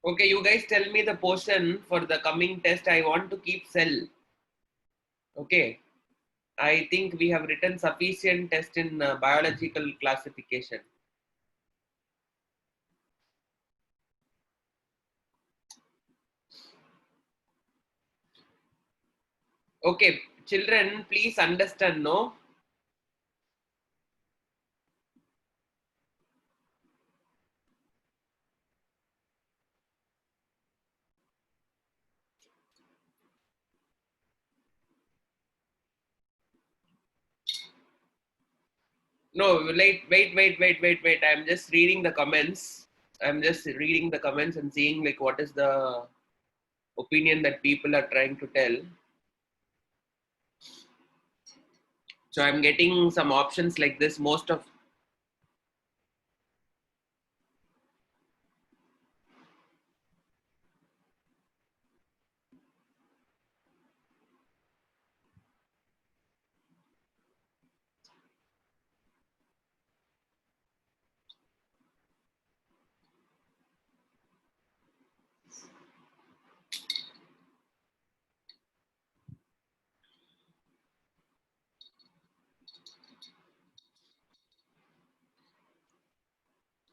Okay, you guys tell me the portion for the coming test. I want to keep cell. Okay. I think we have written sufficient test in biological classification. Okay, children, please understand, no? No, wait. I'm just reading the comments. I'm just reading the comments and seeing like what is the opinion that people are trying to tell. So I'm getting some options like this. Most of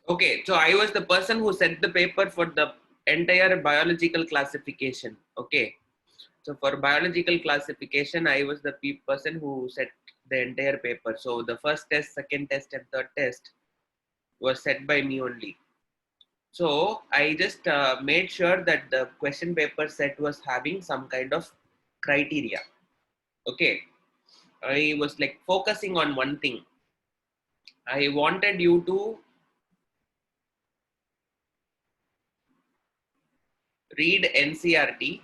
okay. So I was the person who set the paper for the entire biological classification. Okay. So for biological classification, I was the person who set the entire paper. So the first test, second test, and third test was set by me only. So I just made sure that the question paper set was having some kind of criteria. Okay. I was like focusing on one thing. I wanted you to read NCRT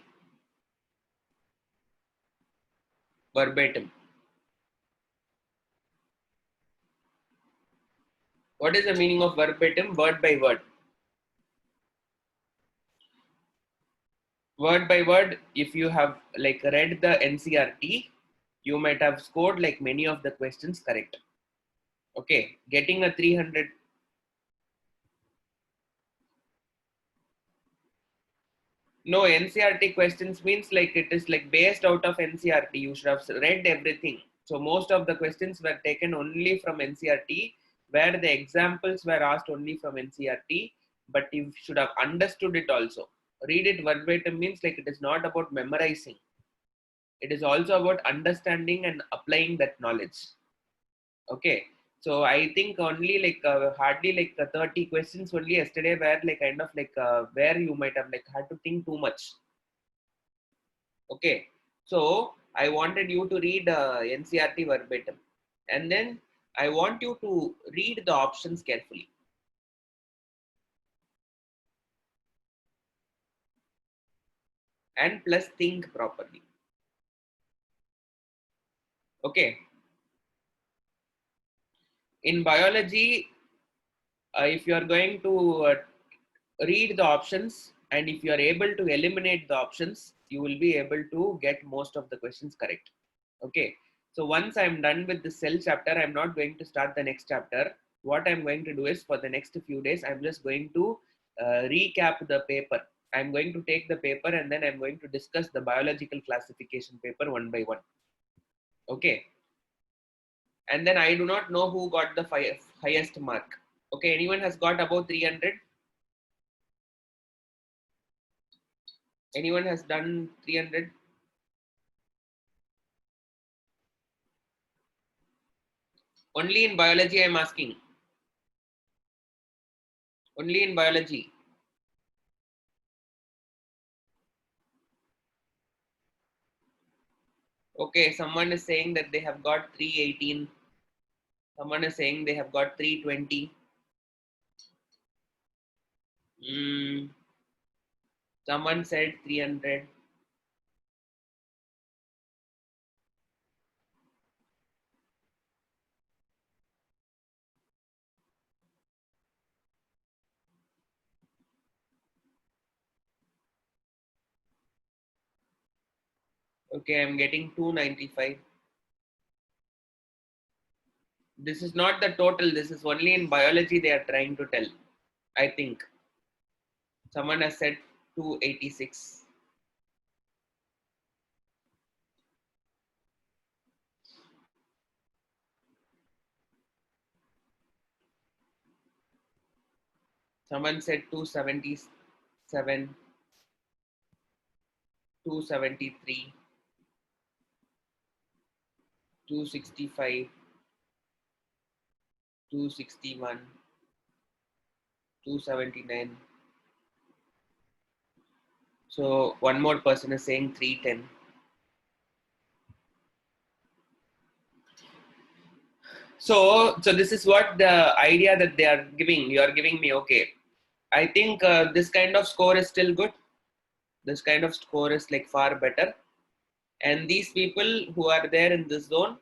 verbatim. What is the meaning of verbatim? Word by word. Word by word, if you have like read the NCRT, you might have scored like many of the questions correct. Okay, getting a 300. No, NCRT questions means like it is like based out of NCRT. You should have read everything. So most of the questions were taken only from NCRT, where the examples were asked only from NCRT, but you should have understood it also. Read it verbatim means like it is not about memorizing. It is also about understanding and applying that knowledge. Okay. So I think only like hardly like 30 questions only yesterday were like kind of like where you might have like had to think too much. Okay. So I wanted you to read NCRT verbatim, and then I want you to read the options carefully and plus think properly. Okay. In biology, if you are going to read the options and if you are able to eliminate the options, you will be able to get most of the questions correct. Okay. So once I'm done with the cell chapter, I'm not going to start the next chapter. What I'm going to do is for the next few days, I'm just going to recap the paper. I'm going to take the paper and then I'm going to discuss the biological classification paper one by one. Okay. And then I do not know who got the highest mark. Okay. Anyone has got above 300? Anyone has done 300? Only in biology, I'm asking. Only in biology. Okay, someone is saying that they have got 318. Someone is saying they have got 320. Mm, someone said 300. Okay, I'm getting 295. This is not the total. This is only in biology they are trying to tell, I think. Someone has said 286. Someone said 277, 273, 265, 261, 279. So one more person is saying 310. So this is what the idea that they are giving. You are giving me, okay. I think this kind of score is still good. This kind of score is like far better. And these people who are there in this zone,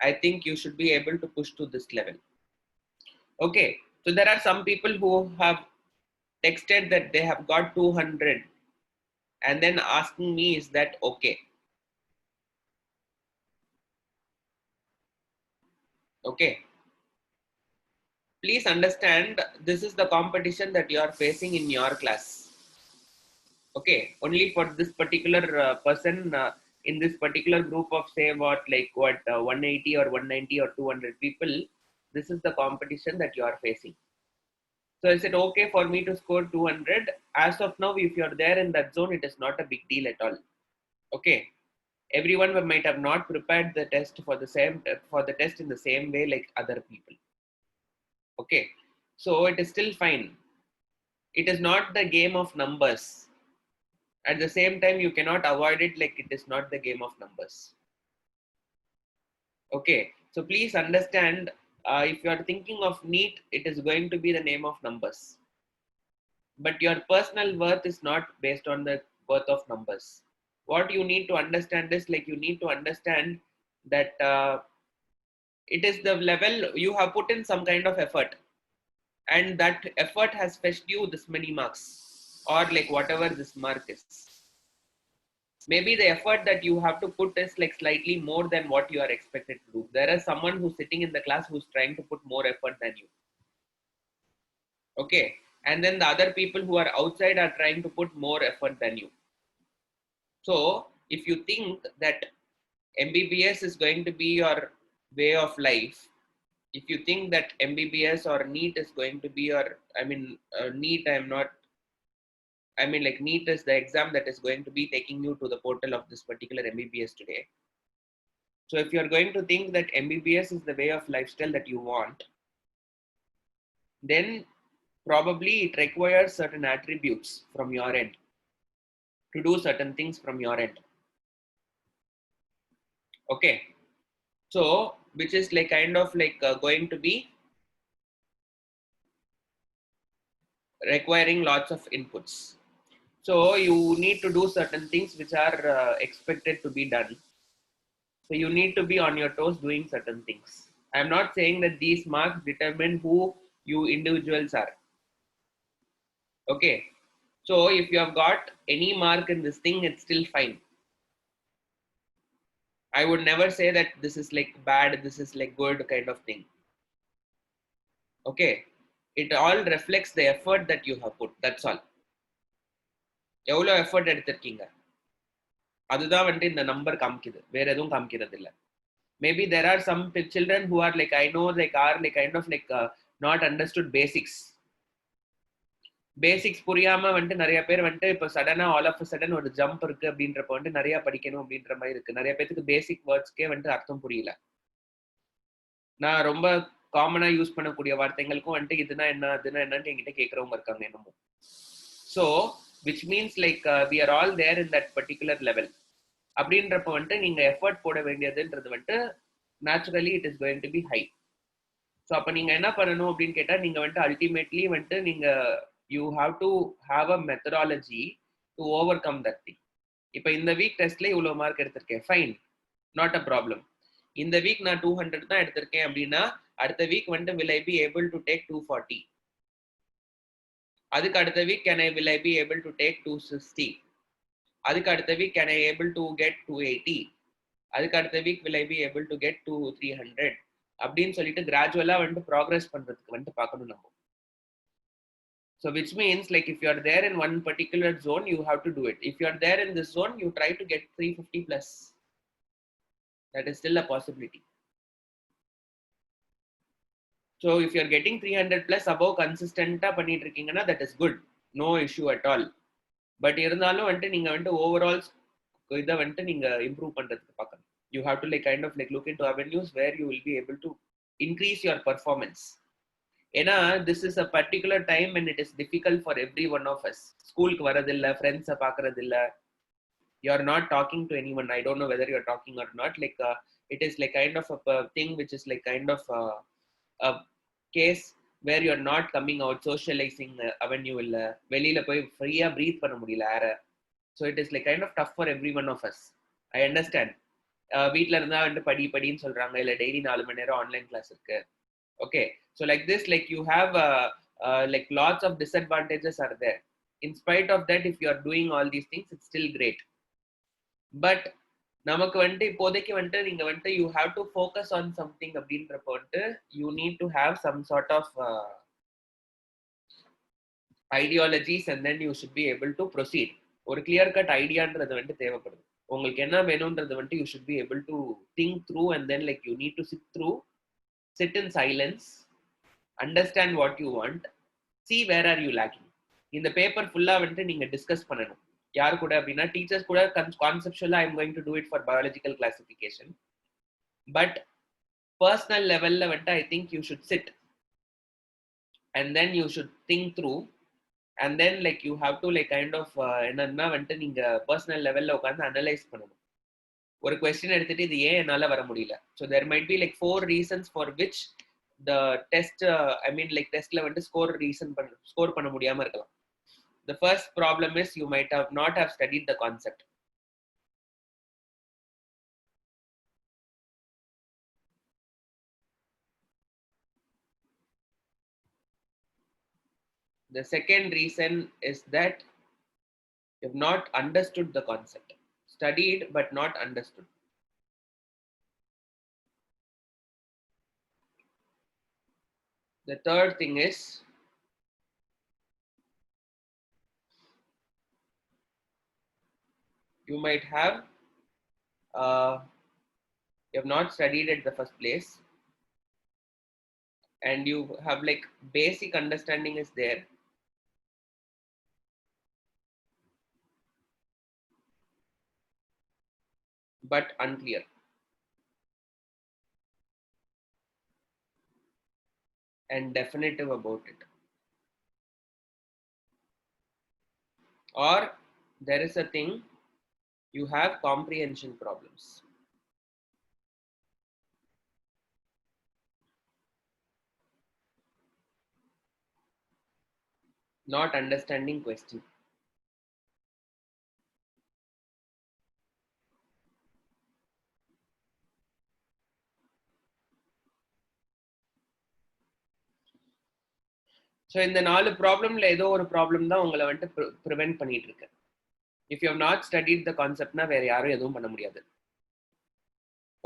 I think you should be able to push to this level. Okay. So there are some people who have texted that they have got 200 and then asking me, is that okay? Okay. Please understand, this is the competition that you are facing in your class. Okay, only for this particular person in this particular group of say what 180 or 190 or 200 people, this is the competition that you are facing. So is it okay for me to score 200? As of now, if you are there in that zone, it is not a big deal at all. Okay, everyone might have not prepared the test for the test in the same way like other people. Okay, so it is still fine. It is not the game of numbers. At the same time, you cannot avoid it like it is not the game of numbers. Okay, so please understand, if you are thinking of NEET, it is going to be the name of numbers. But your personal worth is not based on the worth of numbers. What you need to understand is like you need to understand that it is the level you have put in some kind of effort, and that effort has fetched you this many marks or like whatever this mark is. Maybe the effort that you have to put is like slightly more than what you are expected to do. There is someone who's sitting in the class who's trying to put more effort than you. Okay. And then the other people who are outside are trying to put more effort than you. So if you think that MBBS is going to be your way of life, if you think that MBBS or NEET is going to be your, NEET, like NEET is the exam that is going to be taking you to the portal of this particular MBBS today. So if you're going to think that MBBS is the way of lifestyle that you want, then probably it requires certain attributes from your end to do certain things from your end. Okay. So, which is like kind of like going to be requiring lots of inputs. So you need to do certain things which are expected to be done. So you need to be on your toes doing certain things. I'm not saying that these marks determine who you individuals are. Okay. So if you have got any mark in this thing, it's still fine. I would never say that this is like bad, this is like good kind of thing. Okay. It all reflects the effort that you have put. That's all. எவ்வளோ effort எடுத்திருக்கீங்க அதுதான் வந்துட்டு இந்த number காமிக்குது, வேற எதுவும் காமிக்கிறது இல்லை. Maybe there are some children who are like, I know, like are like kind of like not understood basics. Basics புரியாம வந்துட்டு நிறைய பேர் வந்துட்டு இப்போ சடனா ஆல் ஆஃப் சடன் ஒரு ஜம்ப் இருக்கு அப்படின்றப்ப வந்துட்டு நிறைய படிக்கணும் அப்படின்ற மாதிரி இருக்கு. நிறைய பேருக்கு பேசிக் வேர்ட்ஸ்க்கே வந்துட்டு அர்த்தம் புரியல. நான் ரொம்ப காமனா யூஸ் பண்ணக்கூடிய வார்த்தைகளுக்கும் வந்துட்டு இதுனா என்ன அதுனா என்னன்னு என்கிட்ட கேட்கறவங்க இருக்காங்க என்னமோ. So which means like we are all there in that particular level. அப்படின்றப்ப வந்துட்டு நீங்க எஃபர்ட் போட வேண்டியதுன்றது வந்துட்டு naturally it is going to be high. So அப்போ நீங்க என்ன பண்ணணும் அப்படின்னு கேட்டா நீங்க வந்துட்டு அல்டிமேட்லி வந்துட்டு நீங்க you have to have a methodology to overcome that thing. இப்போ இந்த வீக் டெஸ்ட்ல இவ்வளவு மார்க் எடுத்திருக்கேன், ஃபைன், நாட் அ ப்ராப்ளம். இந்த வீக் நான் 200 தான் எடுத்திருக்கேன் அப்படின்னா அடுத்த வீக் வந்துட்டு will I be able to take 240? அதுக்கு அடுத்த week will I be able to take 260? அதுக்கு அடுத்த week can I able to get 280? அதுக்கு அடுத்த week will I be able to get to 300? அப்படின்னு சொல்லிட்டு கிராஜுவலா வந்துட்டு ப்ராக்ரஸ் பண்றதுக்கு வந்துட்டு பார்க்கணும் நம்ம. So which means like if you are there in one particular zone, you have to do it. If you are there in this zone, you try to get 350 plus. That is still a possibility. So if you are getting 300 plus above consistent பண்ணிட்டு இருக்கீங்கன்னா, that is good. No issue at all. But இருந்தாலும் வந்துட்டு நீங்க வந்துட்டு overall இதை வந்துட்டு நீங்க improve பண்றதுக்கு பார்க்கணும். You have to like kind of like look into avenues where you will be able to increase your performance. ஏன்னா this is a particular time when it is difficult for every one of us. ஸ்கூலுக்கு வரதில்லை, ஃப்ரெண்ட்ஸை பார்க்கறதில்ல, you are not talking to anyone. I don't know whether you are talking or not. Like it is like kind of a thing which is like kind of a case where you are not coming out, socializing avenue இல்ல, வெளியில போய் ஃப்ரீயா breathe பண்ண முடியல ஏற. So it is like kind of tough for every one of us. I understand. வீட்ல இருந்தா வந்து படின்னு சொல்றாங்க, இல்ல டெய்லி 4 மணி நேரம் ஆன்லைன் கிளாஸ் இருக்கு. Okay, so like this, like you have like lots of disadvantages are there. In spite of that, if you are doing all these things, it's still great. But நமக்கு வந்துட்டு இப்போதைக்கு வந்துட்டு நீங்க வந்துட்டு you have to focus on something அப்படின்றப்ப வந்துட்டு you need to have some sort of ideologies and then you should be able to proceed. ஒரு clear cut ஐடியான்றது வந்துட்டு தேவைப்படுது. உங்களுக்கு என்ன வேணும்ன்றது வந்துட்டு you should be able to think through and then like you need to sit in silence, understand what you want, see where are you lacking. இந்த paper ஃபுல்லா வந்துட்டு நீங்க டிஸ்கஸ் பண்ணணும். யார் கூட அப்படின்னா டீச்சர்ஸ் கூட கான்செப்சுவலா I am going to do it for biological classification. But personal லெவல்ல வந்துட்டு I think you should sit and then you should think through and then like you have to like kind of என்னன்னா வந்துட்டு நீங்க personal லெவல்ல உட்காந்து analyse பண்ணணும். ஒரு question எடுத்துட்டு இது ஏன் என்னால வர முடியல. So there might be like 4 reasons for which the test I mean like testல வந்து ஸ்கோர் பண்ண முடியாம இருக்கலாம். The first problem is you might have not have studied the concept. The second reason is that you have not understood the concept. Studied but not understood. The third thing is you might have you have not studied at the first place and you have like basic understanding is there, but unclear. And definitive about it. Or there is a thing, you have comprehension problems. Not understanding question. So இந்த 4 ப்ராப்ளம்ல ஏதோ ஒரு problem தான் உங்களை வந்துட்டு prevent பண்ணிட்டு இருக்கு. If you have not studied the கான்செப்ட்னா வேற யாரும் எதுவும் பண்ண முடியாது.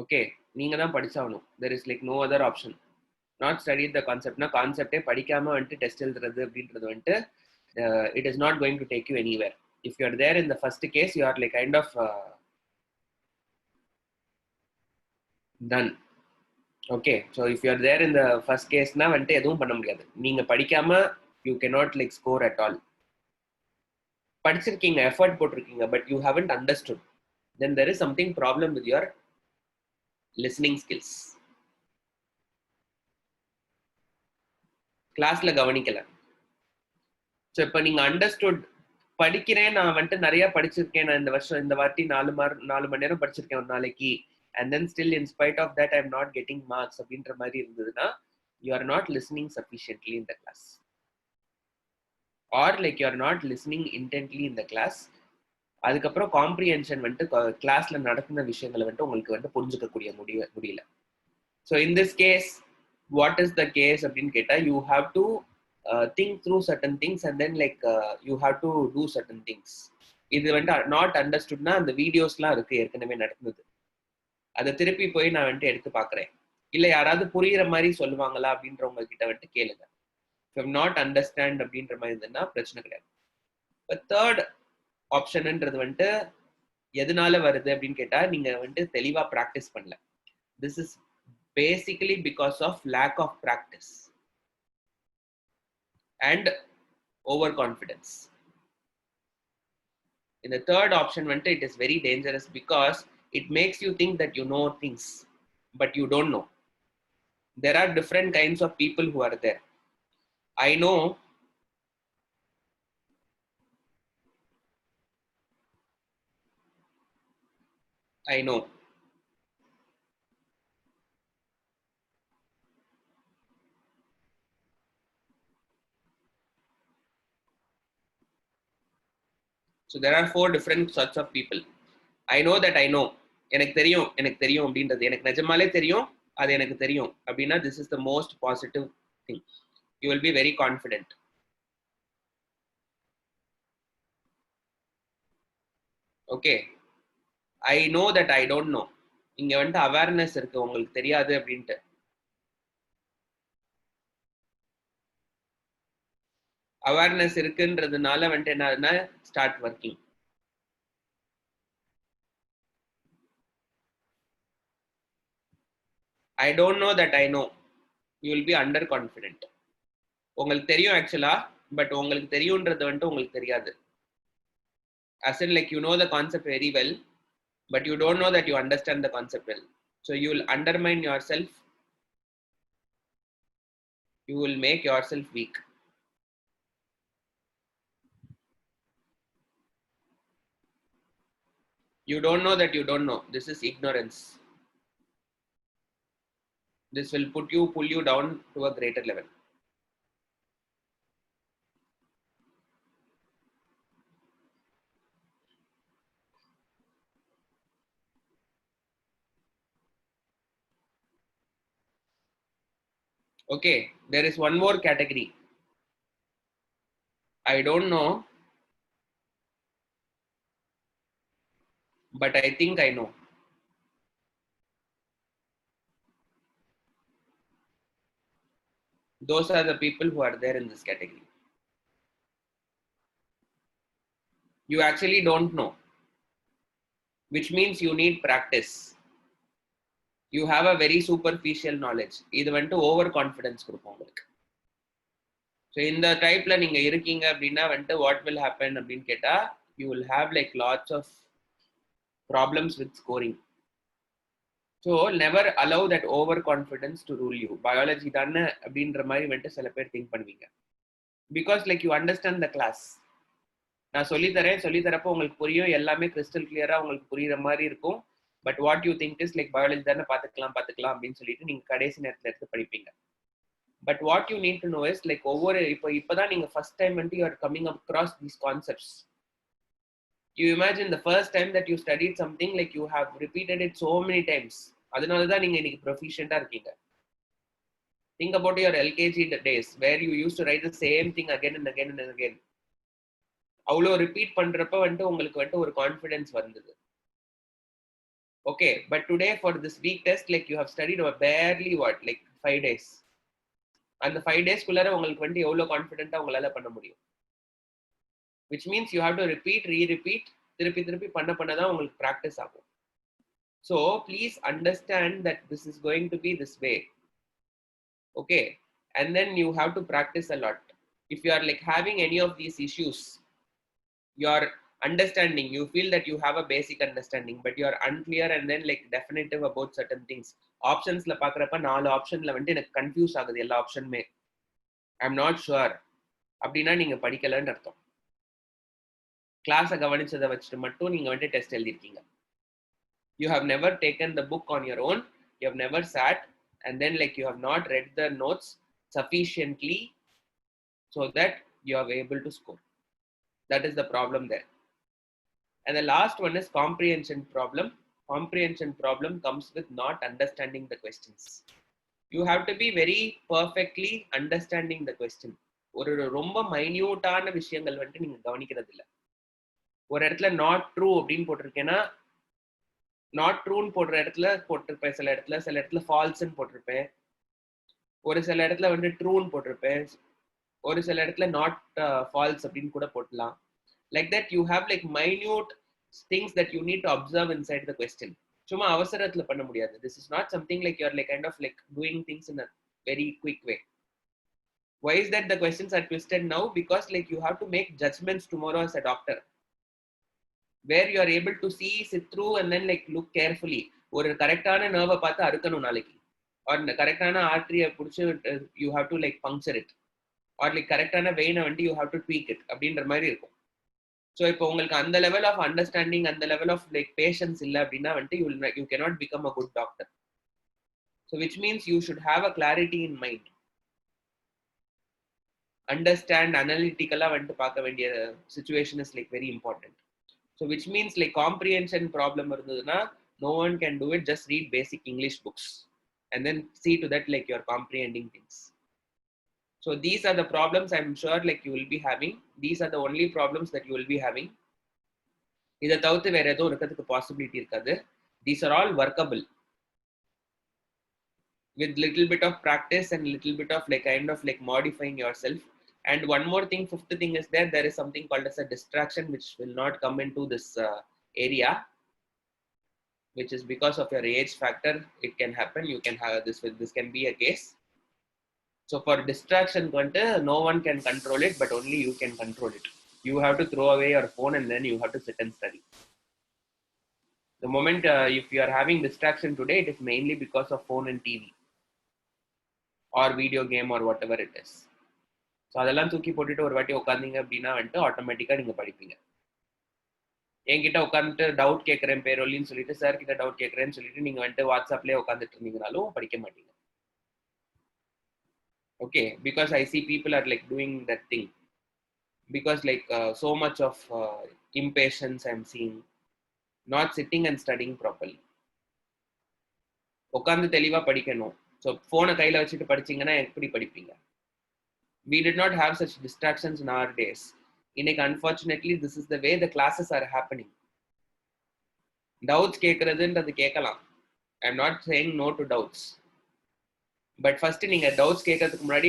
ஓகே, நீங்க தான் படிச்சாகணும். There is like no other option. Not studied the கான்செப்ட்னா கான்செப்டே படிக்காம வந்துட்டு டெஸ்ட் எழுதுறது அப்படின்றது வந்துட்டு it is not going to take you anywhere. If you are there in the first case you are like kind of done. Okay, so if you are there இந்த first கேஸ்னா வந்துட்டு எதுவும் பண்ண முடியாது. நீங்க படிக்காம you cannot like score at all. படிச்சிருக்கீங்க, effort போட்டிருக்கீங்க, but you haven't understood, then there is something problem with your listening skills. கிளாஸ்ல கவனிக்கல. ஸோ இப்போ நீங்க அண்டர்ஸ்டுட், படிக்கிறேன், நான் வந்துட்டு நிறைய படிச்சிருக்கேன், நான் இந்த வருஷம் இந்த வாட்டி 4 மணி நேரம் படிச்சிருக்கேன் ஒரு நாளைக்கு, and then still in spite of that I'm not getting marks அப்படின்ற மாதிரி இருந்ததுன்னா you are not listening sufficiently in the class, or like you are not listening intently in the class. அதுக்கப்புறம் காம்ப்ரிஹென்ஷன் வந்துட்டு கிளாஸ்ல நடக்கிற விஷயங்களை வந்துட்டு உங்களுக்கு வந்து புரிஞ்சுக்கக்கூடிய முடியல. So in this case what is the case அப்படின்னு கேட்டா you have to think through certain things and then like you have to do certain things. இது வந்துட்டு நாட் அண்டர்ஸ்டுட்னா அந்த வீடியோஸ்லாம் இருக்கு ஏற்கனவே நடந்தது, அதை திருப்பி போய் நான் வந்துட்டு எடுத்து பார்க்குறேன். இல்லை யாராவது புரியுற மாதிரி சொல்லுவாங்களா அப்படின்றவங்க கிட்ட வந்துட்டு கேளுங்க. if you not understand அப்படின்ற மாதிரி இருந்ததுன்னா பிரச்சனை கிடையாது. இப்போ தேர்ட் ஆப்ஷன்ன்றது வந்துட்டு எதனால வருது அப்படின்னு கேட்டா நீங்க வந்துட்டு தெளிவா ப்ராக்டிஸ் பண்ணல. This is basically because of lack of practice and over confidence. In the third option, it is very dangerous because it makes you think that you know things, but you don't know. There are different kinds of people who are there. I know so there are four different sorts of people. I know that I know. எனக்கு தெரியும் அப்படின்றது எனக்கு நிஜமாலே தெரியும், அது எனக்கு தெரியும் அப்படின்னா this is the most positive thing. You will be very confident. Okay, I know that I don't know. இங்க வந்துட்டு அவேர்னஸ் இருக்கு, உங்களுக்கு தெரியாது அப்படின்ட்டு. அவேர்னஸ் இருக்குன்றதுனால வந்துட்டு என்னன்னா start working. I don't know that I know. You will be under confident. உங்களுக்கு தெரியும் ஆக்சுவலா, பட் உங்களுக்கு தெரியும்ன்றது வந்துட்டு உங்களுக்கு தெரியாது. As in like you know the concept very well, but you don't know that you understand the concept well. So you will undermine yourself. You will make yourself weak. You don't know that you don't know. This is ignorance. This will pull you down to a greater level. Okay, there is one more category. I don't know, but I think I know. Those are the people who are there in this category. You actually don't know, which means you need practice. You have a very superficial knowledge. இது வந்துட்டு over confidence கொடுக்கும் உங்களுக்கு. So இந்த டைப்ல நீங்க இருக்கீங்க அப்படின்னா வந்துட்டு வாட் வில் ஹேப்பன் அப்படின்னு கேட்டா you will have like lots of problems with scoring. So never allow that over confidence to rule you. Biology தானே அப்படின்ற மாதிரி வந்துட்டு சில பேர் திங்க் பண்ணுவீங்க. Because like you understand the class. நான் சொல்லித்தரப்போ உங்களுக்கு புரியும், எல்லாமே கிறிஸ்டல் கிளியரா உங்களுக்கு புரியுற மாதிரி இருக்கும். But what you think is like biology தானே பார்த்துக்கலாம் அப்படின்னு சொல்லிட்டு நீங்க கடைசி நேரத்தில் எடுத்து படிப்பீங்க. But what you need to know is like ஒவ்வொரு இப்போதான் நீங்க ஃபர்ஸ்ட் டைம் வந்துட்டு you are coming across these concepts. You imagine the first time that you studied something, like you have repeated it so many times. அதனால தான் நீங்க இன்னைக்கு ப்ரொஃபிஷியண்டா இருக்கீங்க. Think about your LKG days where you used to write the same thing again and again and again. அவ்வளோ repeat பண்றப்ப வந்துட்டு உங்களுக்கு வந்துட்டு ஒரு கான்ஃபிடன்ஸ் வந்தது. Okay, but today for this week test, like you have studied barely what, like 5 days. அந்த 5 days குள்ளார உங்களுக்கு வந்துட்டு எவ்வளோ கான்ஃபிடென்ட்டா உங்களால பண்ண முடியும்? Which means you have to repeat, re-repeat, திருப்பி பண்ணதான் உங்களுக்கு ப்ராக்டிஸ் ஆகும். So please understand that this is going to be this way. Okay, and then you have to practice a lot. If you are like having any of these issues, your understanding, you feel that you have a basic understanding but you are unclear and then like definitive about certain things. Options la pakrappa 4 ஆப்ஷன்ல வந்து எனக்கு confuse ஆகுது எல்லா ஆப்ஷனுமே. I am not sure அப்படின்னா நீங்க படிக்கலன்னு அர்த்தம். கிளாஸை கவனிச்சதை வச்சுட்டு மட்டும் நீங்க வந்து test எழுதிருக்கீங்க. You have never taken the book on your own. You have never sat and then like you have not read the notes sufficiently so that you are able to score. That is the problem there. And the last one is comprehension problem. Comprehension problem comes with not understanding the questions. You have to be very perfectly understanding the question. ஒரு ரொம்ப மைன்யூட்டான விஷயங்கள் வந்துட்டு நீங்க கவனிக்கிறது இல்லை. ஒரு இடத்துல not true அப்படின்னு போட்டிருக்கேன்னா நாட் ட்ரூன்னு போடுற இடத்துல போட்டிருப்பேன், சில இடத்துல ஃபால்ஸ்ன்னு போட்டிருப்பேன், ஒரு சில இடத்துல வந்து ட்ரூன்னு போட்டிருப்பேன். ஒரு சில இடத்துல not false அப்படின்னு கூட போடலாம். Like that you have like minute things that you need to observe inside the question. சும்மா அவசரத்துல பண்ண முடியாது. This is not something like you're like kind of like doing things in a very quick way. Why is that the questions are twisted now? Because like you have to make judgments tomorrow as a doctor, where you are able to see, sit through and then like look carefully. ஒரு கரெக்டான நர்வை பார்த்து அறுக்கணும் நாளைக்கு, or கரெக்டான ஆர்டரியை பிடிச்சி you have to like puncture it, or like கரெக்டான வெயினை வந்துட்டு you have to tweak it அப்படின்ற மாதிரி இருக்கும். ஸோ இப்போ உங்களுக்கு அந்த லெவல் ஆஃப் அண்டர்ஸ்டாண்டிங், அந்த லெவல் ஆஃப் லைக் பேஷன்ஸ் இல்லை அப்படின்னா வந்துட்டு you cannot become a good doctor. So which means you should have a clarity in mind. Understand அனலிட்டிக்கலாக வந்துட்டு பார்க்க வேண்டிய situation is like very important. So which means like comprehension problem இருந்ததுன்னா no one can do it. Just read basic English books and then see to that like you're comprehending things. So these are the problems I'm sure like you will be having. These are the only problems that you will be having. இதை தவிர்த்து வேற எதுவும் இருக்கிறதுக்கு possibility இருக்காது. These are all workable with little bit of practice and little bit of like kind of like modifying yourself. And one more thing, fifth thing is there is something called as a distraction which will not come into this area, which is because of your age factor. It can happen. You can have this can be a case. So for distraction, no one can control it, but only you can control it. You have to throw away your phone and then you have to sit and study. The moment if you are having distraction today, it is mainly because of phone and TV or video game or whatever it is. So அதெல்லாம் தூக்கி போட்டுட்டு ஒரு வாட்டி உட்காந்தீங்க அப்படின்னா வந்துட்டு ஆட்டோமேட்டிக்காக நீங்கள் படிப்பீங்க. என்கிட்ட உட்காந்துட்டு டவுட் கேட்குறேன் பேரொல்லின்னு சொல்லிட்டு சார் கிட்ட டவுட் கேட்குறேன்னு சொல்லிட்டு நீங்கள் வந்துட்டு வாட்ஸ்அப்லேயே உட்காந்துட்டு இருந்தீங்கனாலும் படிக்க மாட்டீங்க. Okay, because I see people are like doing that thing because like so much of impatience I'm seeing, not sitting and studying properly. உட்காந்து தெளிவா படிக்கணும். ஸோ ஃபோனை கையில் வச்சுட்டு படிச்சிங்கன்னா எப்படி படிப்பீங்க? We did not have such distractions in our days. இன்னைக்கு unfortunately this is the way the classes are happening. Doubts கேட்கறதுன்றது கேட்கலாம். I'm not saying no to doubts. But first நீங்க டவுட்ஸ் கேட்கறதுக்கு முன்னாடி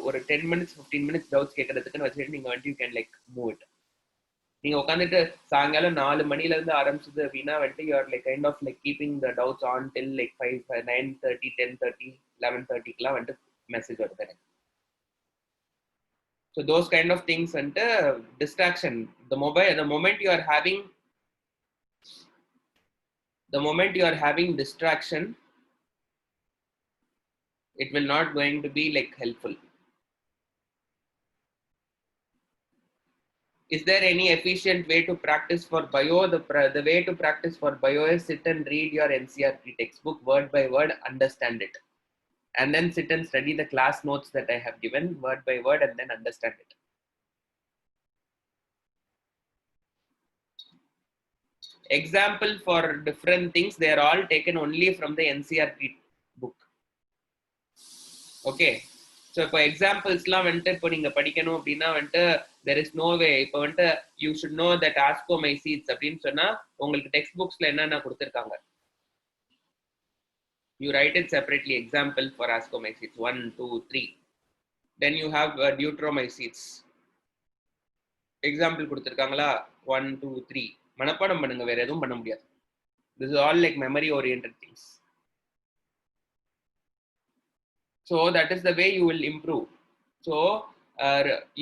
ஒரு 10 minutes 15 minutes டவுட்ஸ் கேட்கறதுக்குன்னு வச்சுட்டு நீங்க வந்துட்டு you can like move it. நீங்க உட்காந்துட்டு சாயங்காலம் 4 மணில இருந்து ஆரம்பிச்சது அப்படின்னா வந்துட்டு you are like kind of like keeping the doubts on till like 5 9:30 10:30 11:30க்குலாம் வந்துட்டு மெசேஜ் வருது எனக்கு. So those kind of things வந்துட்டு distraction. the moment you are having distraction, it will not going to be like helpful. Is there any efficient way to practice for bio? The way to practice for bio is sit and read your NCERT textbook word by word, understand it, and then sit and study the class notes that I have given word by word and then understand it. Example for different things, they are all taken only from the NCERT book. Okay, so இப்போ எக்ஸாம்பிள்ஸ்லாம் வந்துட்டு இப்போ நீங்கள் படிக்கணும் அப்படின்னா வந்துட்டு there is no way. இப்போ வந்துட்டு you should know that ascomycetes அப்படின்னு சொன்னால் உங்களுக்கு டெக்ஸ்ட் புக்ஸில் என்னென்ன கொடுத்துருக்காங்க, you write it separately. Example for ascomycetes 1 2 3. Then you have deuteromycetes example கொடுத்துருக்காங்களா 1 2 3. மனப்பாடம் பண்ணுங்க, வேற எதுவும் பண்ண முடியாது. This is all like memory oriented things. So that is the way you will improve. So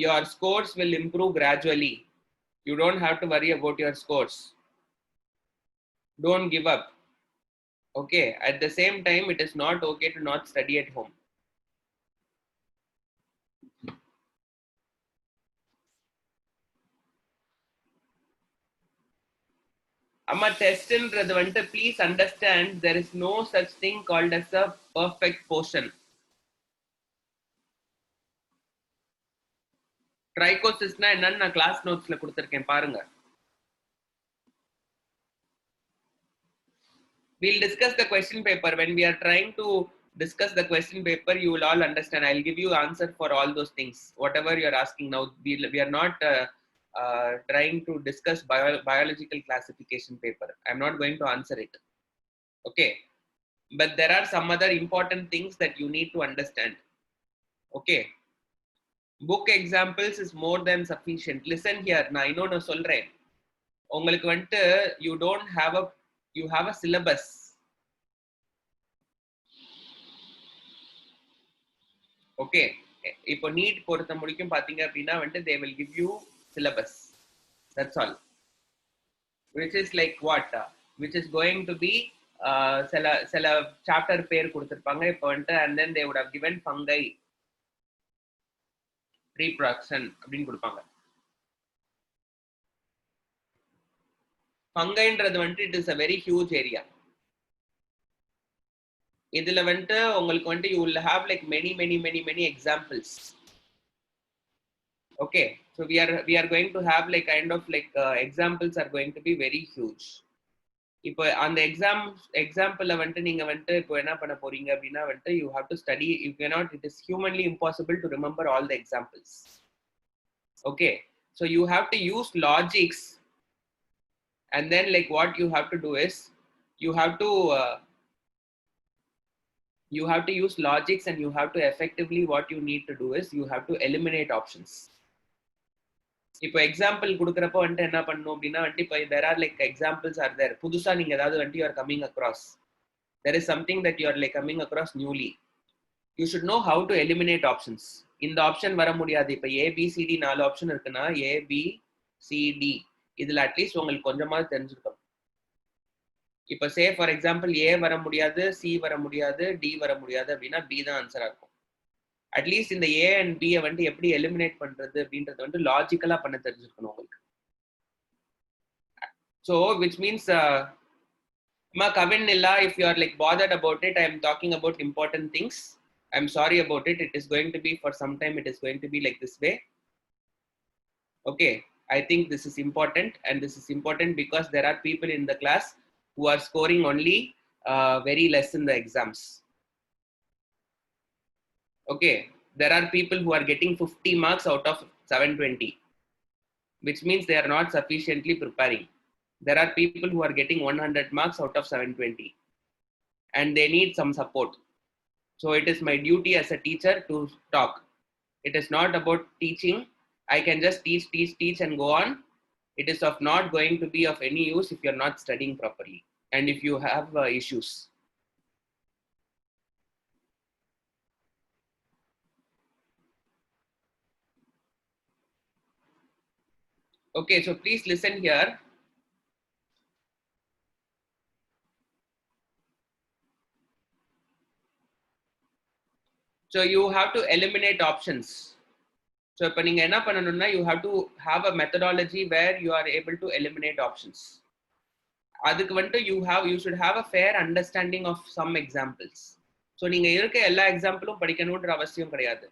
your scores will improve gradually. You don't have to worry about your scores. Don't give up. Okay, at the same time it is not okay to not study at home. Amma test ன்றது வந்து please understand there is no such thing called as a perfect portion. ட்ரைகோசிஸ்னா என்னன்னு நான் class நோட்ஸ்ல கொடுத்துருக்கேன் பாருங்க. We'll discuss the question paper. When we are trying to discuss the question paper, you will all understand. I'll give you answer for all those things. Whatever you're asking now, we are not trying to discuss biological classification paper. I'm not going to answer it. Okay. But there are some other important things that you need to understand. Okay. book examples is more than sufficient. Listen here, நான் இன்னொன்னு சொல்றேன். உங்களுக்கு வந்துட்டு you have a syllabus. Okay, இப்போ NEET பொறுத்த முடிக்கும் பாத்தீங்க அப்படின்னா வந்துட்டு they will give you syllabus. That's all. Which is like what? Which is going to be சில chapter பேர் கொடுத்திருப்பாங்க இப்போ வந்துட்டு and then they would have given fungi reproduction அப்படின்னு கொடுப்பாங்க. ஃபங்கைன்றது வந்துட்டு it is a very huge area. இதுல வந்துட்டு உங்களுக்கு வந்துட்டு you will have like many examples. Okay, so we are going to have like kind of like examples are going to be very huge. இப்போ அந்த எக்ஸாம்பிள்ல வந்துட்டு நீங்க வந்துட்டு இப்போ என்ன பண்ண போறீங்க அப்படின்னா வந்துட்டு you have to study. You cannot, it is humanly impossible to remember all the examples. Okay, so you have to use logics, and then like what you have to do is you have to use logics, and you have to effectively, what you need to do is you have to eliminate options. இப்போ example கொடுக்குறப்போ வந்துட்டு என்ன பண்ணணும் அப்படின்னா வந்துட்டு இப்போ there are like examples are there. புதுசா நீங்க ஏதாவது வந்துட்டு you are coming across, there is something that you are like coming across newly, you should know how to eliminate options. இந்த ஆப்ஷன் வர முடியாது. இப்போ ABCD 4 ஆப்ஷன் இருக்குன்னா ABCD இதுல அட்லீஸ்ட் உங்களுக்கு கொஞ்சமாவது தெரிஞ்சிருக்கும். இப்போ சே ஃபார் எக்ஸாம்பிள் A வர முடியாது, C வர முடியாது, D வர முடியாது அப்படின்னா B தான் ஆன்சரா இருக்கும். அட்லீஸ்ட் இந்த A and B வந்துட்டு எப்படி எலிமினேட் பண்றது அப்படின்றது வந்துட்டு லாஜிக்கலா பண்ண தெரிஞ்சிருக்கணும் உங்களுக்கு. So which means Kavin Nilla, if you are like bothered about it, I am talking about important things. I'm sorry about it. It is going to be for some time, it is going to be like this way. Okay, I think this is important, and this is important because there are people in the class who are scoring only very less in the exams. Okay, there are people who are getting 50 marks out of 720, which means they are not sufficiently preparing. There are people who are getting 100 marks out of 720, and they need some support. So it is my duty as a teacher to talk. It is not about teaching. I can just teach and go on. It is of not going to be of any use if you are not studying properly and if you have issues. Okay, so please listen here. So you have to eliminate options. So இப்போ நீங்க என்ன பண்ணணும்னா you have to have a methodology where you are able to eliminate options. அதுக்கு வந்துட்டு you should have a fair understanding of some examples. So நீங்க இருக்க எல்லா எக்ஸாம்பிளும் படிக்கணும்ன்ற அவசியம் கிடையாது.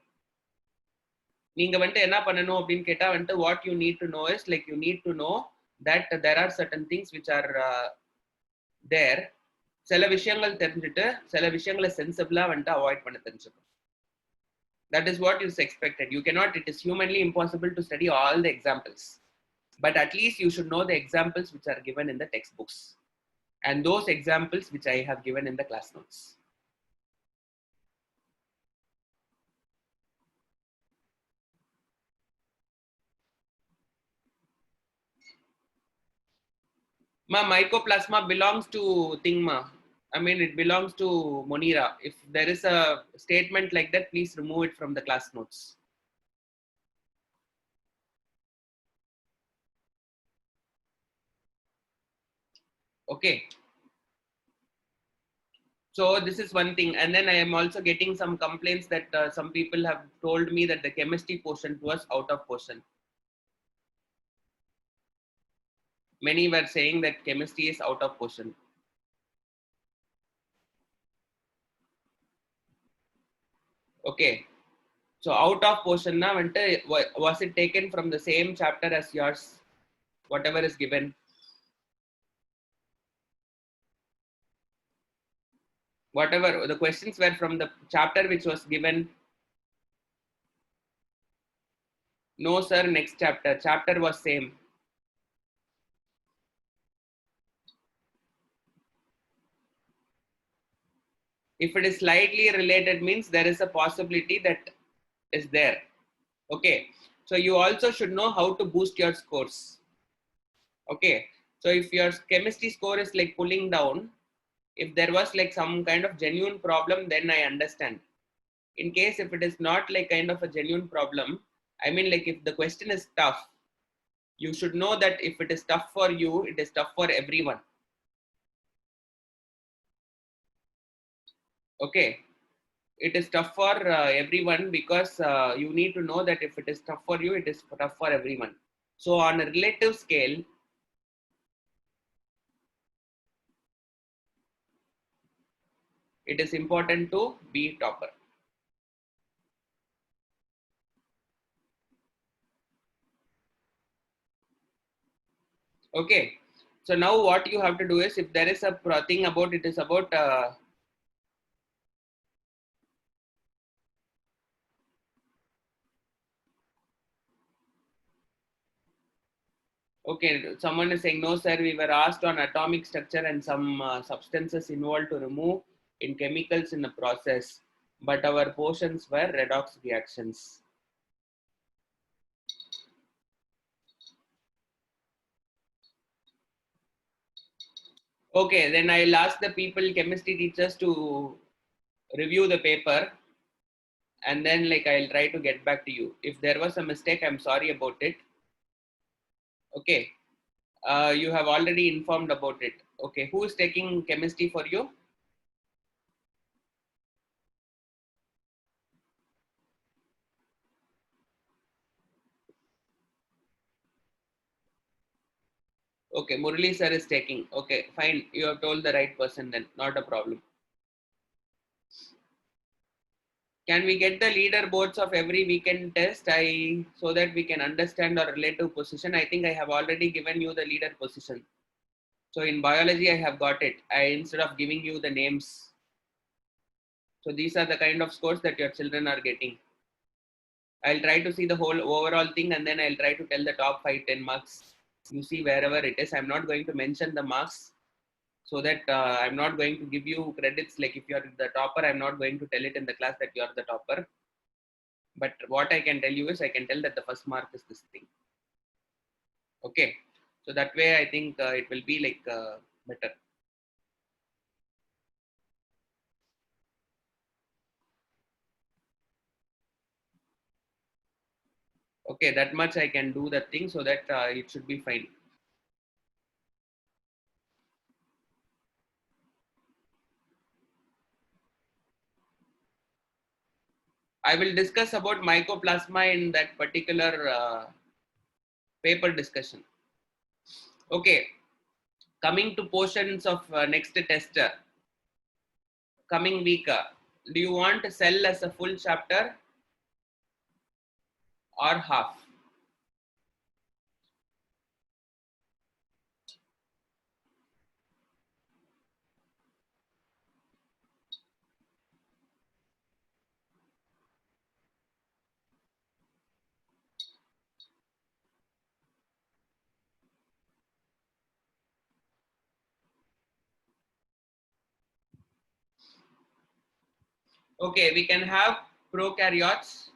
நீங்க வந்துட்டு என்ன பண்ணணும் அப்படின்னு கேட்டா வந்துட்டு what you need to know is like you need to know that there are certain things which are there. சில விஷயங்கள் தெரிஞ்சுட்டு சில விஷயங்களை சென்சிபிளா வந்துட்டு அவாய்ட் பண்ண தெரிஞ்சுக்கணும். That is what is expected. You cannot, it is humanly impossible to study all the examples, but at least you should know the examples which are given in the textbooks and those examples which I have given in the class notes. Mycoplasma belongs to Thingma. I mean, it belongs to Monira. If there is a statement like that, please remove it from the class notes. Okay. So this is one thing. And then I am also getting some complaints that some people have told me that the chemistry portion was out of portion. Many were saying that chemistry is out of portion. Okay. So out of portion na was it taken from the same chapter as yours? Whatever is given. Whatever the questions were from the chapter which was given. No sir, next chapter. Chapter was same. If it is slightly related means there is a possibility that is there. Okay, so you also should know how to boost your scores. Okay, so if your chemistry score is like pulling down, if there was like some kind of genuine problem, then I understand. In case if it is not like kind of a genuine problem, I mean like if the question is tough, you should know that if it is tough for you, it is tough for everyone. Okay, it is tough for everyone because you need to know that if it is tough for you, it is tough for everyone. So on a relative scale, it is important to be topper. Okay, so now what you have to do is, if there is a thing about it is about okay, someone is saying, no, sir, we were asked on atomic structure and some substances involved to remove in chemicals in the process, but our portions were redox reactions. Okay, then I'll ask the people, chemistry teachers, to review the paper, and then like I'll try to get back to you. If there was a mistake, I'm sorry about it. Okay, you have already informed about it. Okay, who is taking chemistry for you? Okay, Murali sir is taking. Okay, fine. You have told the right person then. Not a problem. Can we get the leaderboards of every weekend test? So that we can understand our relative position. I think I have already given you the leader position. So in biology, I have got it. Instead of giving you the names. So these are the kind of scores that your children are getting. I'll try to see the whole overall thing, and then I'll try to tell the top 5-10 marks. You see wherever it is. I'm not going to mention the marks, so that I'm not going to give you credits. Like if you're the topper, I'm not going to tell it in the class that you're the topper. But what I can tell you is I can tell that the first mark is this thing. Okay. So that way I think it will be like better. Okay, that much I can do that thing so that it should be fine. I will discuss about mycoplasma in that particular paper discussion. Okay, coming to portions of next test coming week. Do you want to sell as a full chapter or half? Okay, we can have prokaryotes,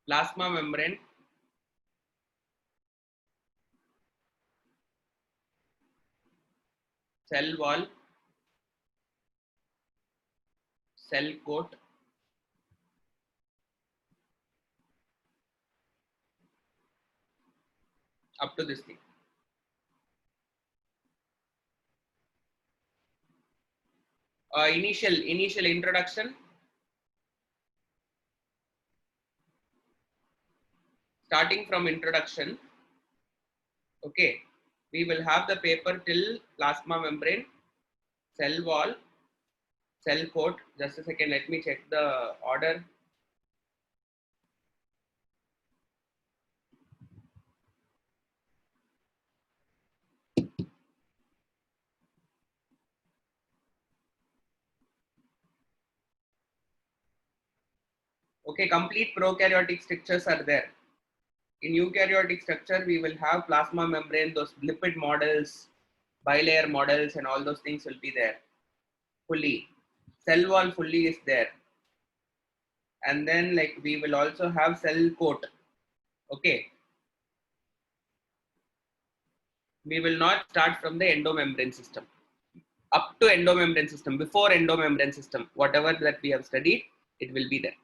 plasma membrane, cell wall, cell coat, up to this thing. Initial introduction, starting from introduction. Okay, we will have the paper till plasma membrane, cell wall, cell coat. Just a second, let me check the order. Okay, complete prokaryotic structures are there. In eukaryotic structure, we will have plasma membrane, those lipid models, bilayer models, and all those things will be there. fully. Cell wall fully is there. And then like we will also have cell coat. Okay. We will not start from the endomembrane system. Up to endomembrane system, before endomembrane system, whatever that we have studied, it will be there.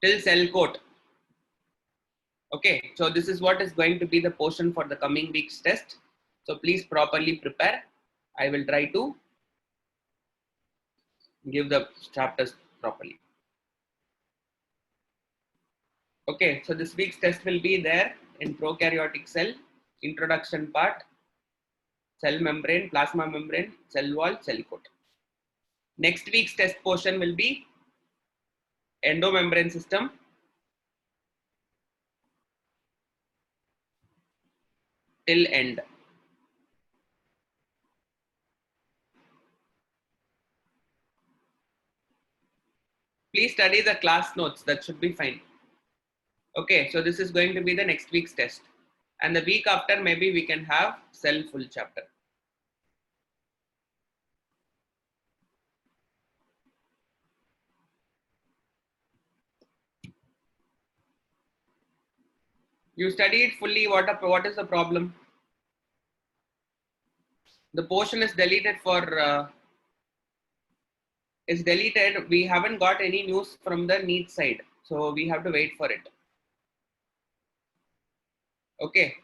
Till cell coat. Okay, so this is what is going to be the portion for the coming week's test. So please properly prepare. I will try to give the chapters properly. Okay, so this week's test will be there in prokaryotic cell, introduction part, cell membrane, plasma membrane, cell wall, cell coat. Next week's test portion will be endomembrane system, till end. Please study the class notes, that should be fine. Okay, so this is going to be the next week's test. And the week after, maybe we can have cell full chapter. You study it fully, what is the problem? The portion is deleted for, is deleted. We haven't got any news from the NEET side. So we have to wait for it. Okay.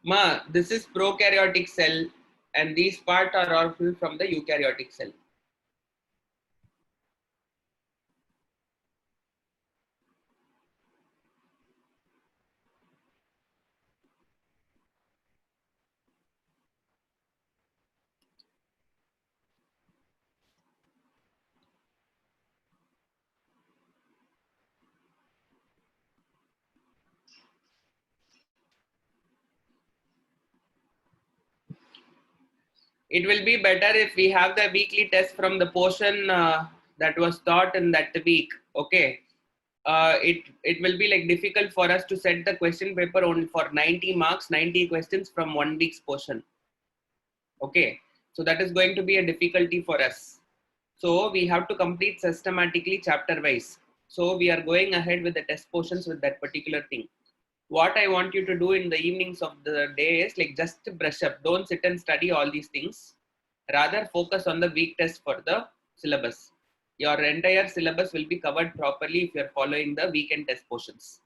Ma, this is prokaryotic cell and these parts are all from the eukaryotic cell. It will be better if we have the weekly test from the portion that was taught in that week. Okay. It will be like difficult for us to set the question paper only for 90 marks, 90 questions from 1 week's portion. Okay. So that is going to be a difficulty for us. So we have to complete systematically chapter wise. So we are going ahead with the test portions with that particular thing. What I want you to do in the evenings of the day is like just brush up. Don't sit and study all these things. Rather focus on the week test for the syllabus. Your entire syllabus will be covered properly if you're following the weekend test portions.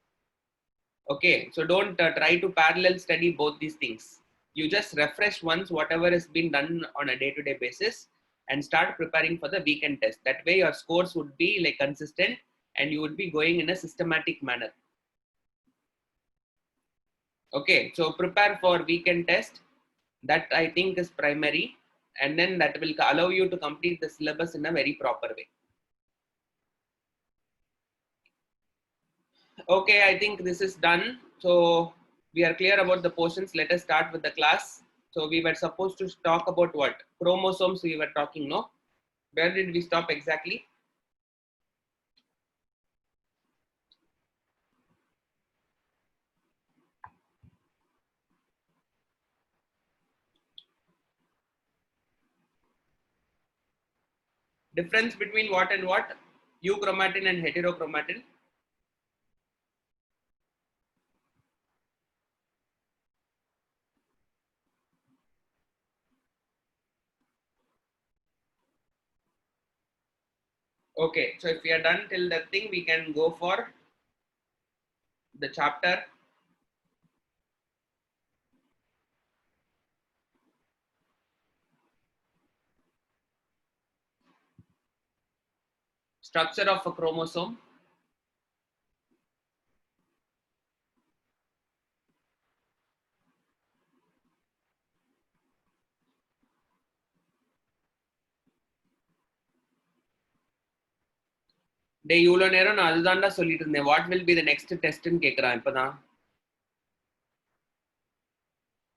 Okay, so don't try to parallel study both these things. You just refresh once whatever has been done on a day-to-day basis and start preparing for the weekend test. That way your scores would be like consistent and you would be going in a systematic manner. Okay, so prepare for weekend test. That I think is primary, and then that will allow you to complete the syllabus in a very proper way. Okay, I think this is done. So we are clear about the portions. Let us start with the class. So we were supposed to talk about what? Chromosomes we were talking, no? Where did we stop exactly? Difference between what and what? Euchromatin and heterochromatin. Okay, so if we are done till that thing, we can go for the chapter. Structure of a chromosome. டே இவ்வளோ நேரம் நான் அதுதான்டா சொல்லிட்டு இருந்தேன். What will be the next டெஸ்ட்னு கேட்குறான் இப்போதான்.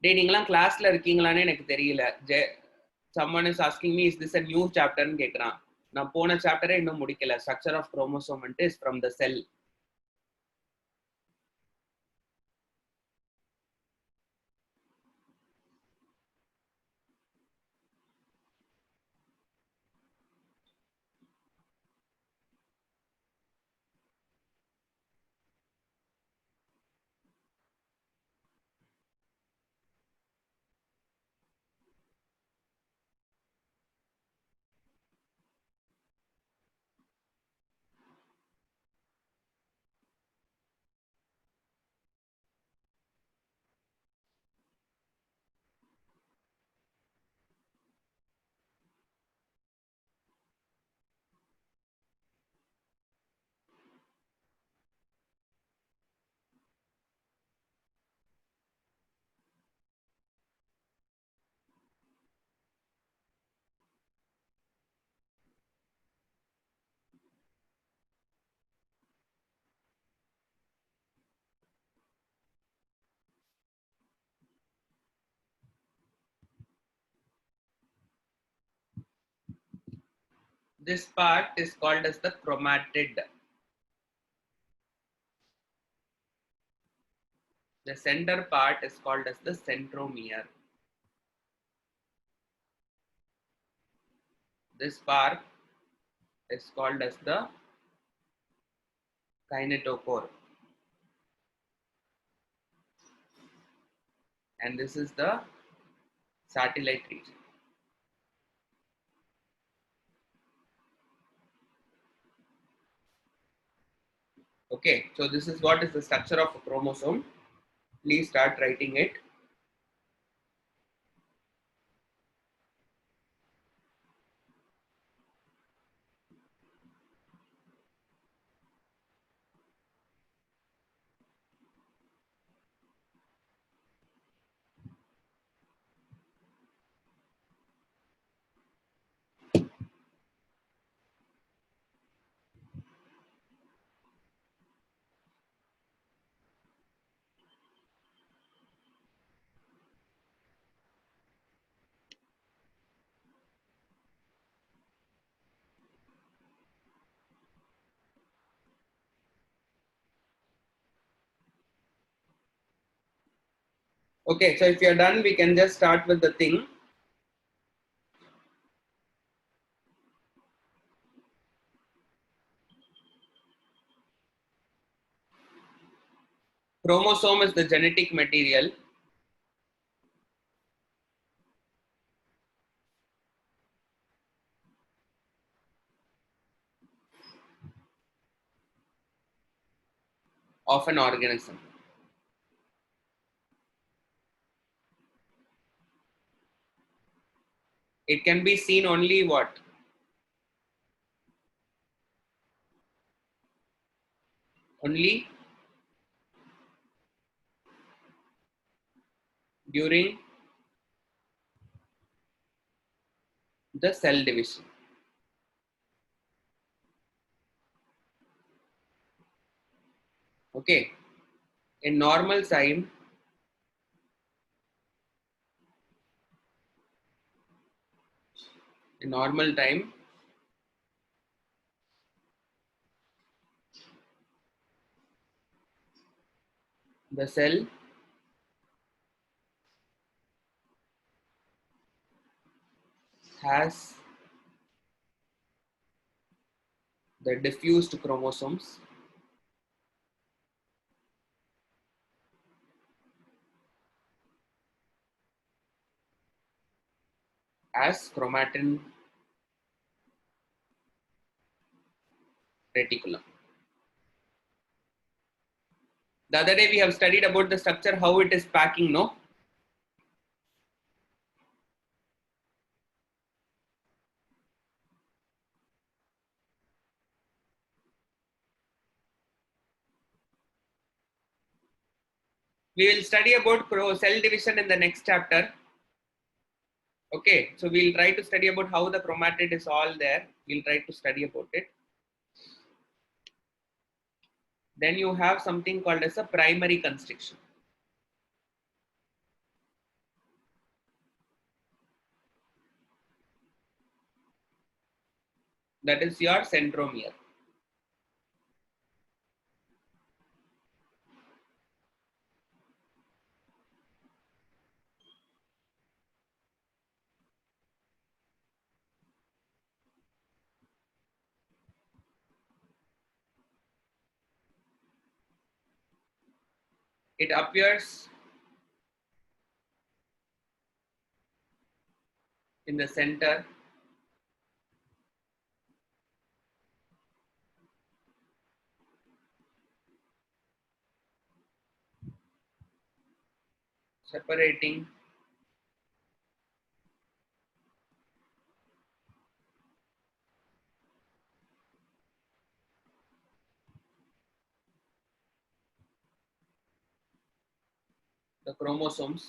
டே நீங்களாம் கிளாஸ்ல இருக்கீங்களான்னு எனக்கு தெரியல. someone is asking me is this a new chapter னு கேட்குறான். நான் போன சாப்டரே இன்னும் முடிக்கல. Structure of chromosome is from the cell. This part is called as the chromatid. The center part is called as the centromere. This part is called as the kinetochore. And this is the satellite region. Okay, so this is what is the structure of a chromosome. Please start writing it. Okay, so if you're done, we can just start with the thing. Chromosome is the genetic material of an organism. It can be seen only what? Only during the cell division. Okay, in normal time, the cell has the diffused chromosomes as chromatin reticulum. The other day we have studied about the structure, how it is packing, no? We will study about cell division in the next chapter. Okay, so we'll try to study about how the chromatid is all there. We'll try to study about it. Then you have something called as a primary constriction. That is your centromere. It appears in the center separating the chromosomes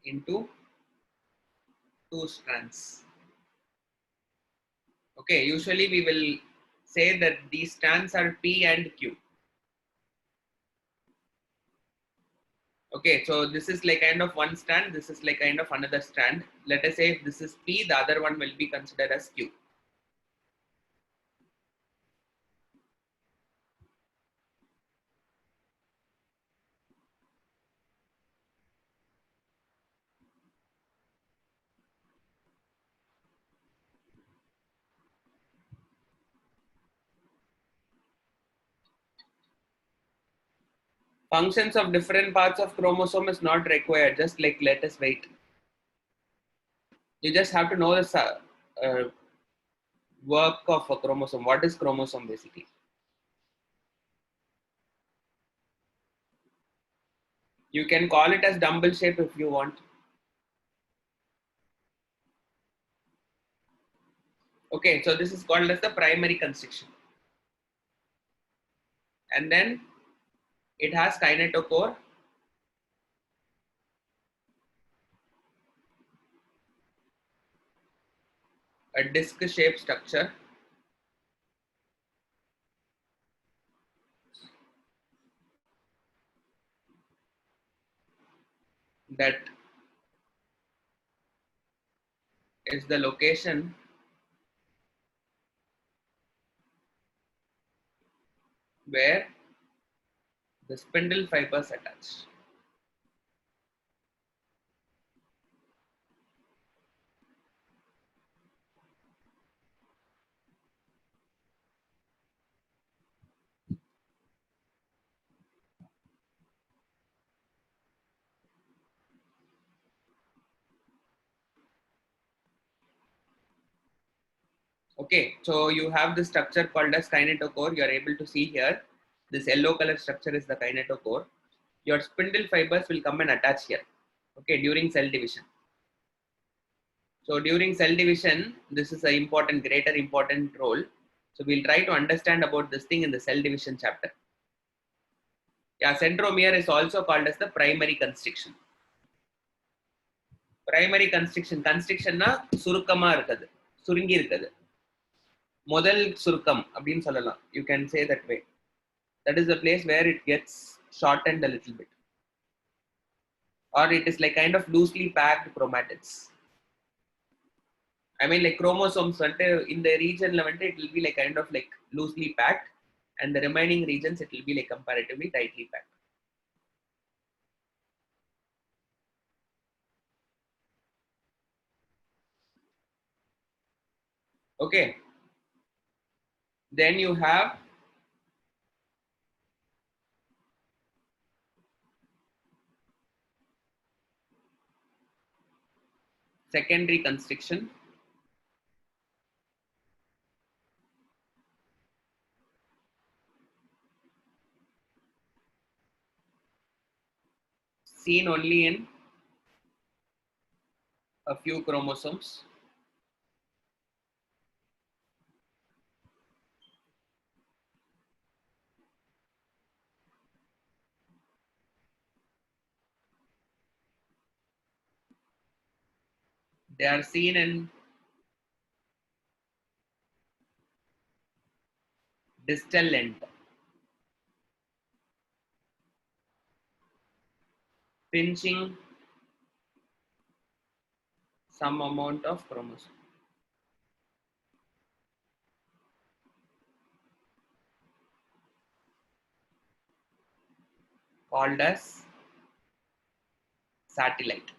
into two strands. Okay, usually we will say that these strands are P and Q. Okay, so this is like kind of one strand, this is like kind of another strand. Let us say if this is P, the other one will be considered as Q. Functions of different parts of chromosome is not required, just like let us wait. You just have to know the work of a chromosome. What is chromosome basically? You can call it as dumbbell shape if you want. Okay, so this is called as the primary constriction. And then it has kinetochore, a disc shaped structure that is the location where the spindle fibers attach. Okay, so you have the structure called as kinetochore. You are able to see here. This yellow color structure is the kinetochore. Your spindle fibers will come and attach here. Okay, during cell division. So during cell division, this is an important, greater important role. So we'll try to understand about this thing in the cell division chapter. Yeah, centromere is also called as the primary constriction. Primary constriction, constrictionனா சுருக்கமா இருக்குது, சுருங்கி இருக்குது. முதல் சுருக்கம் அப்படின்னு சொல்லலாம். You can say that way. That is the place where it gets shortened a little bit. Or it is like kind of loosely packed chromatids. I mean like chromosomes in the region it will be like kind of like loosely packed, and the remaining regions it will be like comparatively tightly packed. Okay. Then you have secondary constriction. Seen only in a few chromosomes. They are seen in distal length, pinching some amount of chromosome. called as satellite.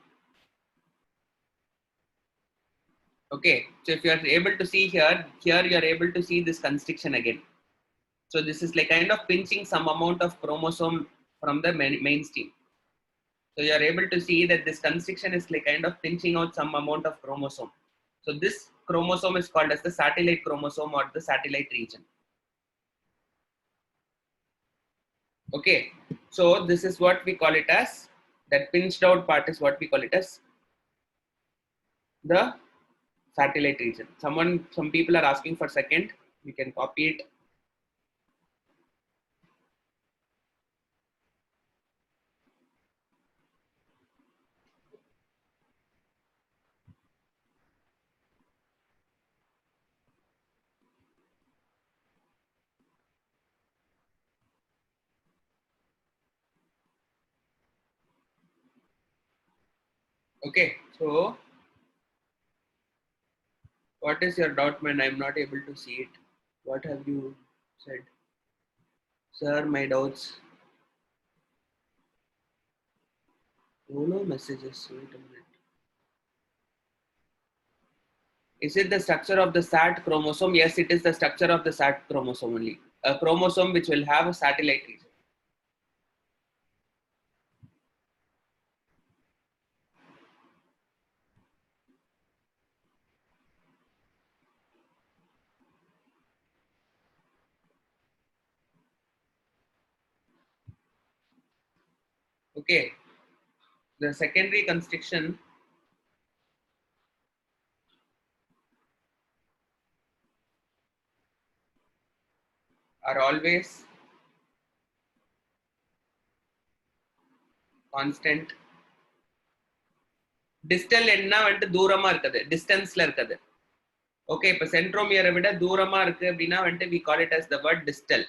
Okay, so if you are able to see here you are able to see this constriction again. So this is like kind of pinching some amount of chromosome from the main stem. So you are able to see that this constriction is like kind of pinching out some amount of chromosome. So this chromosome is called as the satellite chromosome or the satellite region. Okay, so this is what we call it as, that pinched out part is what we call it as the satellite region. Some people are asking for second, you can copy it. Okay, so what is your doubt, man? I'm not able to see it. What have you said? Sir, my doubts. No messages. Wait a minute. Is it the structure of the SAT chromosome? Yes, it is the structure of the SAT chromosome only. A chromosome which will have a satellite region. Okay. The secondary constriction are always constant. Distal என்ன வந்து தூரமா இருக்குது, டிஸ்டன்ஸ்ல இருக்குது. Okay, இப்ப சென்ட்ரோமியரை விட தூரமா இருக்கு அப்படின்னா வந்து we call it as the word distal.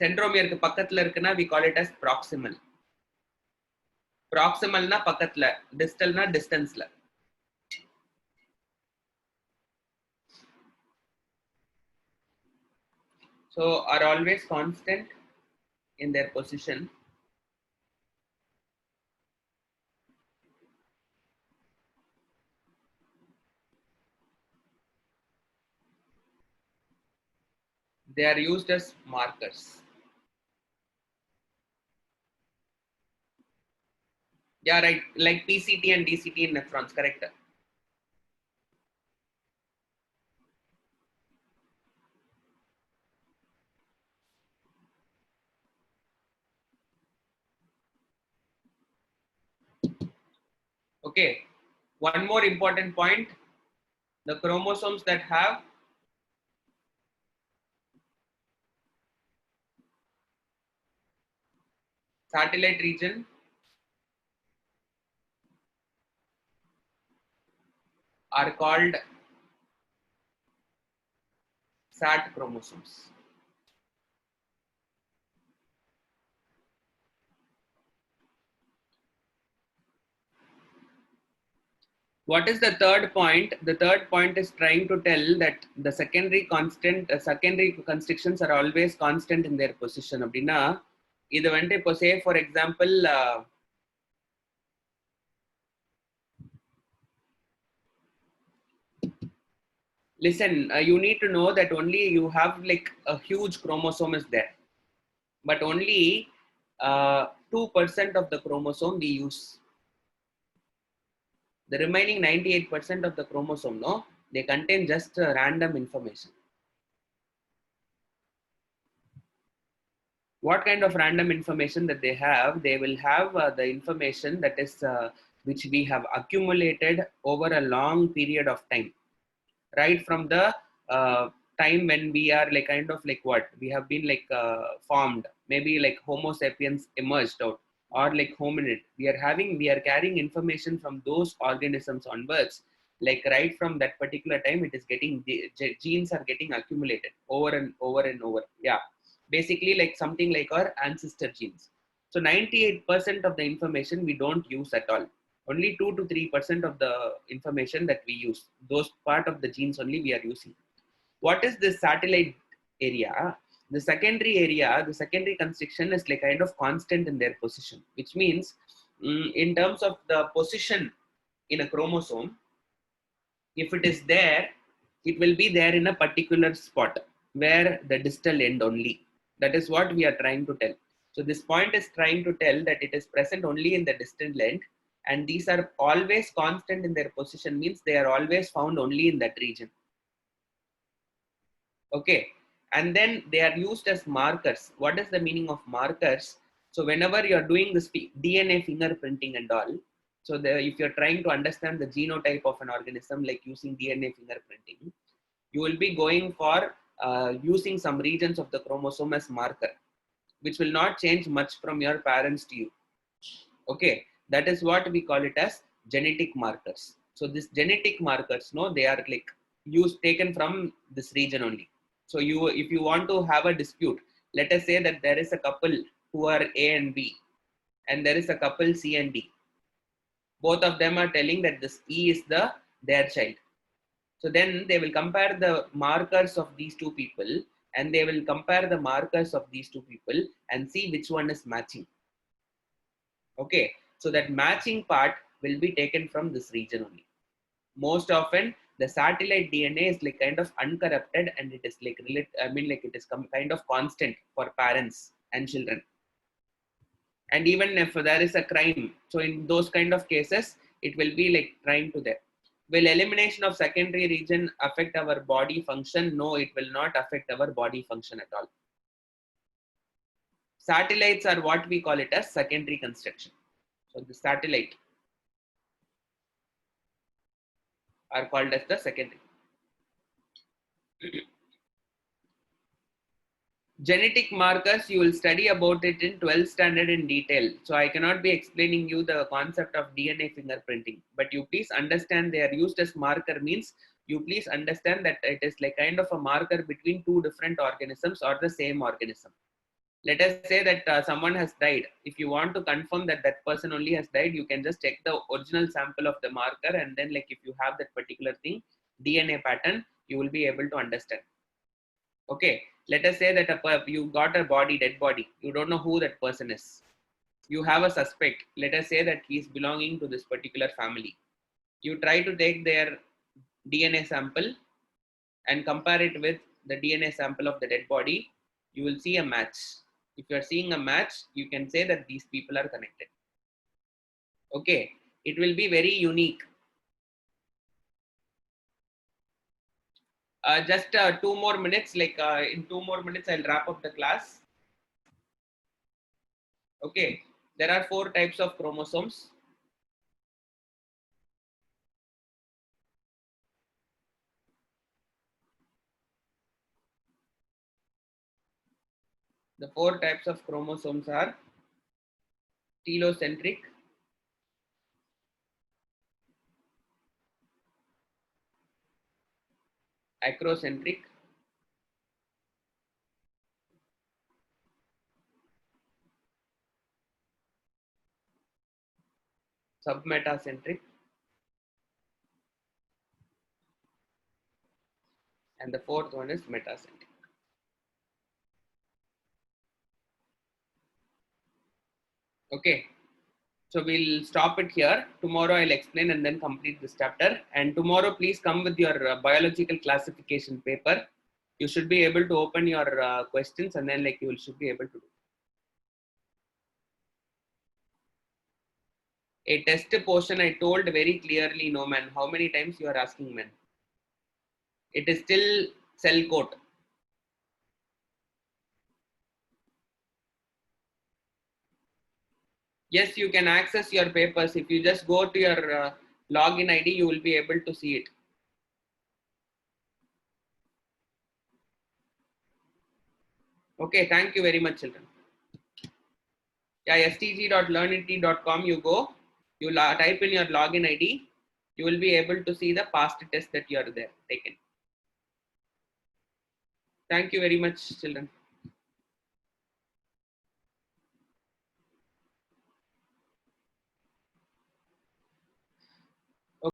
சென்ட்ரோமியருக்கு பக்கத்துல இருக்குன்னா we call it as proximal. proximalனா பக்கத்துல, distalனா டிஸ்டன்ஸ்ல. So are always constant in their position. They are used as markers. Yeah, right. Like PCT and DCT in nephrons, correct? Okay. One more important point: the chromosomes that have satellite region are called SAT chromosomes. What is the third point? The third point is trying to tell that the secondary constrictions are always constant in their position. அப்படின்னா இது வந்து இப்போ say for example listen, you need to know that only you have like a huge chromosome is there, but only 2% of the chromosome we use. The remaining 98% of the chromosome, no, they contain just random information. What kind of random information that they have? They will have the information that is which we have accumulated over a long period of time, right from the time when we are like kind of like what we have been like formed, maybe like homo sapiens emerged out, or like hominid. We are carrying information from those organisms onwards, like right from that particular time it is getting, the genes are getting accumulated over and over and over. Yeah, basically like something like our ancestor genes. So 98% of the information we don't use at all. Only 2 to 3% of the information that we use, those part of the genes only we are using. What is this satellite area? The secondary area, the secondary constriction is like kind of constant in their position, which means in terms of the position in a chromosome, if it is there, it will be there in a particular spot where the distal end only. That is what we are trying to tell. So this point is trying to tell that it is present only in the distal end, and these are always constant in their position, means they are always found only in that region. Okay, and then they are used as markers. What is the meaning of markers? So whenever you are doing this DNA fingerprinting and all, so if you're trying to understand the genotype of an organism, like using DNA fingerprinting, you will be going for using some regions of the chromosome as marker, which will not change much from your parents to you. Okay, that is what we call it as genetic markers. So this genetic markers, no, they are like taken from this region only. So if you want to have a dispute, let us say that there is a couple who are A and B, and there is a couple C and D. Both of them are telling that this E is their child. So then they will compare the markers of these two people, and they will compare the markers of these two people and see which one is matching. Okay, so that matching part will be taken from this region only. Most often the satellite DNA is like kind of uncorrupted, and it is like it is kind of constant for parents and children. And even if there is a crime, so in those kind of cases, it will be like trying to there. Will elimination of secondary region affect our body function? No, it will not affect our body function at all. Satellites are what we call it as secondary construction. So the satellite are called as the secondary. Genetic markers, you will study about it in 12th standard in detail. So I cannot be explaining you the concept of DNA fingerprinting, but you please understand they are used as marker, means you please understand that it is like kind of a marker between two different organisms or the same organism. Let us say that someone has died. If you want to confirm that that person only has died, you can just check the original sample of the marker, and then like if you have that particular thing, DNA pattern, you will be able to understand. Okay, let us say that you got a dead body. You don't know who that person is. You have a suspect. Let us say that he is belonging to this particular family. You try to take their DNA sample and compare it with the DNA sample of the dead body. You will see a match. If you are seeing a match, you can say that these people are connected. Okay, it will be very unique. Just 2 more minutes, in 2 more minutes, I'll wrap up the class. Okay, there are 4 types of chromosomes. The 4 types of chromosomes are telocentric, acrocentric, submetacentric, and the 4th one is metacentric. Okay, so we'll stop it here. Tomorrow I'll explain and then complete this chapter. And tomorrow, please come with your biological classification paper. You should be able to open your questions, and then you should be able to do. A test portion, I told very clearly, no man. How many times you are asking, man? It is still cell coat. Yes, you can access your papers. If you just go to your login ID, you will be able to see it. Okay, thank you very much, children. Yeah, stg.learnit.com, you go, you type in your login ID, you will be able to see the past test that you are there taken. Thank you very much, children.